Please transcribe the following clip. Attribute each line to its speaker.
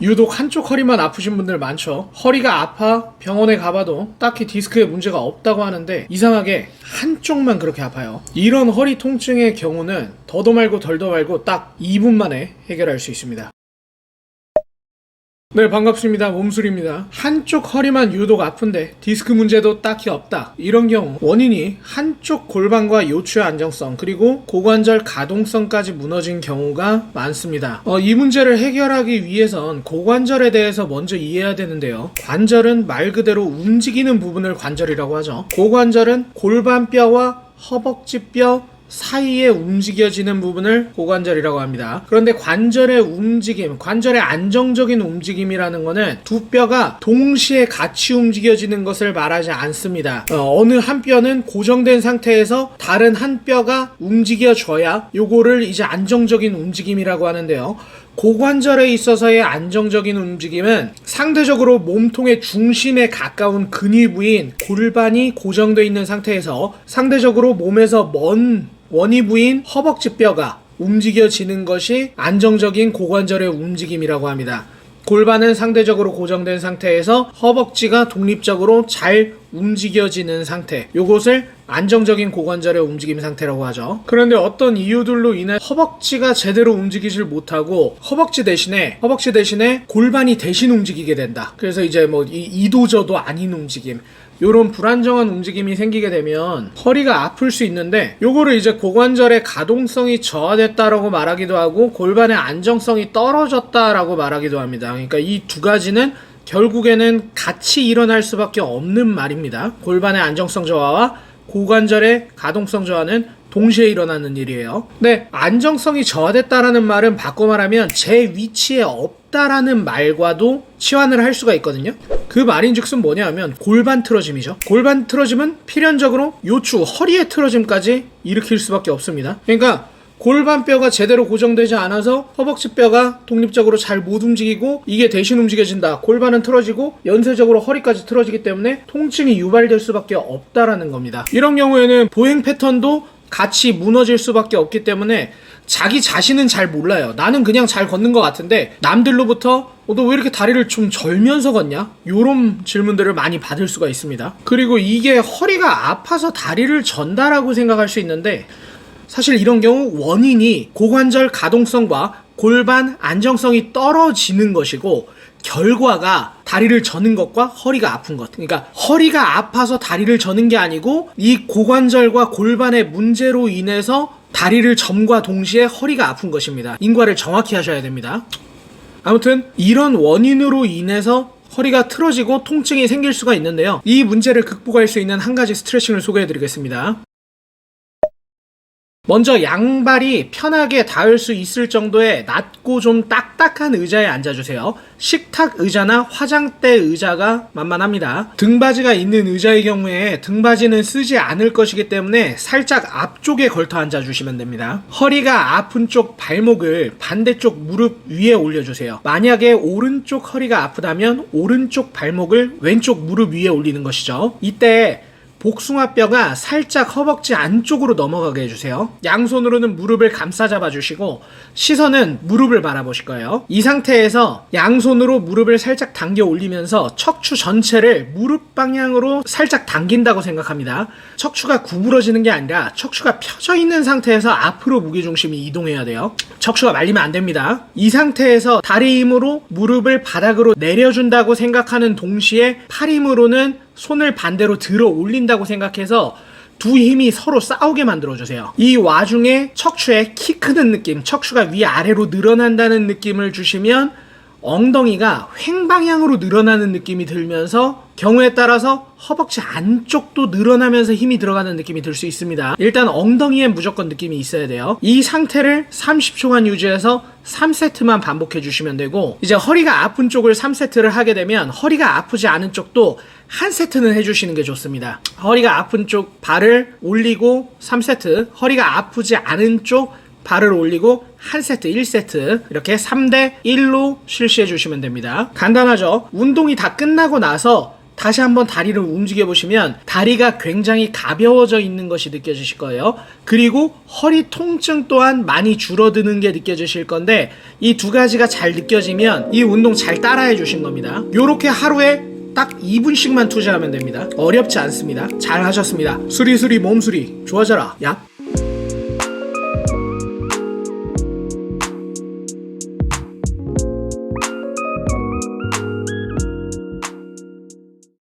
Speaker 1: 유독 한쪽 허리만 아프신 분들 많죠. 허리가 아파 병원에 가봐도 딱히 디스크에 문제가 없다고 하는데 이상하게 한쪽만 그렇게 아파요. 이런 허리 통증의 경우는 더도 말고 덜도 말고 딱 2분 만에 해결할 수 있습니다. 네, 반갑습니다. 몸술입니다. 한쪽 허리만 유독 아픈데 디스크 문제도 딱히 없다. 이런 경우 원인이 한쪽 골반과 요추의 안정성 그리고 고관절 가동성까지 무너진 경우가 많습니다. 이 문제를 해결하기 위해선 고관절에 대해서 먼저 이해해야 되는데요. 관절은 말 그대로 움직이는 부분을 관절이라고 하죠. 고관절은 골반뼈와 허벅지뼈 사이에 움직여지는 부분을 고관절이라고 합니다. 그런데 관절의 움직임, 관절의 안정적인 움직임이라는 것은 두 뼈가 동시에 같이 움직여지는 것을 말하지 않습니다. 어느 한 뼈는 고정된 상태에서 다른 한 뼈가 움직여져야 요거를 이제 안정적인 움직임이라고 하는데요. 고관절에 있어서의 안정적인 움직임은 상대적으로 몸통의 중심에 가까운 근위 부인 골반이 고정되어 있는 상태에서 상대적으로 몸에서 먼 원위 부인 허벅지뼈가 움직여지는 것이 안정적인 고관절의 움직임이라고 합니다. 골반은 상대적으로 고정된 상태에서 허벅지가 독립적으로 잘 움직여지는 상태, 요것을 안정적인 고관절의 움직임 상태라고 하죠. 그런데 어떤 이유들로 인해 허벅지가 제대로 움직이질 못하고 허벅지 대신에 골반이 대신 움직이게 된다. 그래서 이제 뭐 이도저도 아닌 움직임, 요런 불안정한 움직임이 생기게 되면 허리가 아플 수 있는데, 요거를 이제 고관절의 가동성이 저하됐다라고 말하기도 하고 골반의 안정성이 떨어졌다라고 말하기도 합니다. 그러니까 이 두 가지는 결국에는 같이 일어날 수밖에 없는 말입니다. 골반의 안정성 저하와 고관절의 가동성 저하는 동시에 일어나는 일이에요. 근데 안정성이 저하됐다라는 말은 바꿔 말하면 제 위치에 없다라는 말과도 치환을 할 수가 있거든요. 그 말인즉슨 뭐냐면 골반 틀어짐이죠. 골반 틀어짐은 필연적으로 요추, 허리의 틀어짐까지 일으킬 수밖에 없습니다. 그러니까 골반뼈가 제대로 고정되지 않아서 허벅지뼈가 독립적으로 잘 못 움직이고 이게 대신 움직여진다. 골반은 틀어지고 연쇄적으로 허리까지 틀어지기 때문에 통증이 유발될 수밖에 없다라는 겁니다. 이런 경우에는 보행 패턴도 같이 무너질 수밖에 없기 때문에 자기 자신은 잘 몰라요. 나는 그냥 잘 걷는 것 같은데 남들로부터 너 왜 이렇게 다리를 좀 절면서 걷냐? 요런 질문들을 많이 받을 수가 있습니다. 그리고 이게 허리가 아파서 다리를 전다라고 생각할 수 있는데, 사실 이런 경우 원인이 고관절 가동성과 골반 안정성이 떨어지는 것이고 결과가 다리를 저는 것과 허리가 아픈 것. 그러니까 허리가 아파서 다리를 저는 게 아니고 이 고관절과 골반의 문제로 인해서 다리를 점과 동시에 허리가 아픈 것입니다. 인과를 정확히 하셔야 됩니다. 아무튼 이런 원인으로 인해서 허리가 틀어지고 통증이 생길 수가 있는데요. 이 문제를 극복할 수 있는 한 가지 스트레칭을 소개해 드리겠습니다. 먼저 양발이 편하게 닿을 수 있을 정도의 낮고 좀 딱딱한 의자에 앉아주세요. 식탁 의자나 화장대 의자가 만만합니다. 등받이가 있는 의자의 경우에 등받이는 쓰지 않을 것이기 때문에 살짝 앞쪽에 걸터 앉아주시면 됩니다. 허리가 아픈 쪽 발목을 반대쪽 무릎 위에 올려주세요. 만약에 오른쪽 허리가 아프다면 오른쪽 발목을 왼쪽 무릎 위에 올리는 것이죠. 이때 복숭아뼈가 살짝 허벅지 안쪽으로 넘어가게 해주세요. 양손으로는 무릎을 감싸 잡아주시고 시선은 무릎을 바라보실 거예요. 이 상태에서 양손으로 무릎을 살짝 당겨 올리면서 척추 전체를 무릎 방향으로 살짝 당긴다고 생각합니다. 척추가 구부러지는 게 아니라 척추가 펴져 있는 상태에서 앞으로 무게중심이 이동해야 돼요. 척추가 말리면 안 됩니다. 이 상태에서 다리 힘으로 무릎을 바닥으로 내려준다고 생각하는 동시에 팔 힘으로는 손을 반대로 들어 올린다고 생각해서 두 힘이 서로 싸우게 만들어주세요. 이 와중에 척추에 키 크는 느낌, 척추가 위아래로 늘어난다는 느낌을 주시면 엉덩이가 횡방향으로 늘어나는 느낌이 들면서 경우에 따라서 허벅지 안쪽도 늘어나면서 힘이 들어가는 느낌이 들 수 있습니다. 일단 엉덩이에 무조건 느낌이 있어야 돼요. 이 상태를 30초간 유지해서 3세트만 반복해 주시면 되고, 이제 허리가 아픈 쪽을 3세트를 하게 되면 허리가 아프지 않은 쪽도 한 세트는 해주시는 게 좋습니다. 허리가 아픈 쪽 발을 올리고 3세트, 허리가 아프지 않은 쪽 발을 올리고 한 세트, 1세트 이렇게 3대 1로 실시해 주시면 됩니다. 간단하죠? 운동이 다 끝나고 나서 다시 한번 다리를 움직여 보시면 다리가 굉장히 가벼워져 있는 것이 느껴지실 거예요. 그리고 허리 통증 또한 많이 줄어드는 게 느껴지실 건데, 이 두 가지가 잘 느껴지면 이 운동 잘 따라해 주신 겁니다. 요렇게 하루에 딱 2분씩만 투자하면 됩니다. 어렵지 않습니다. 잘 하셨습니다. 수리수리 몸수리 좋아져라. 얍.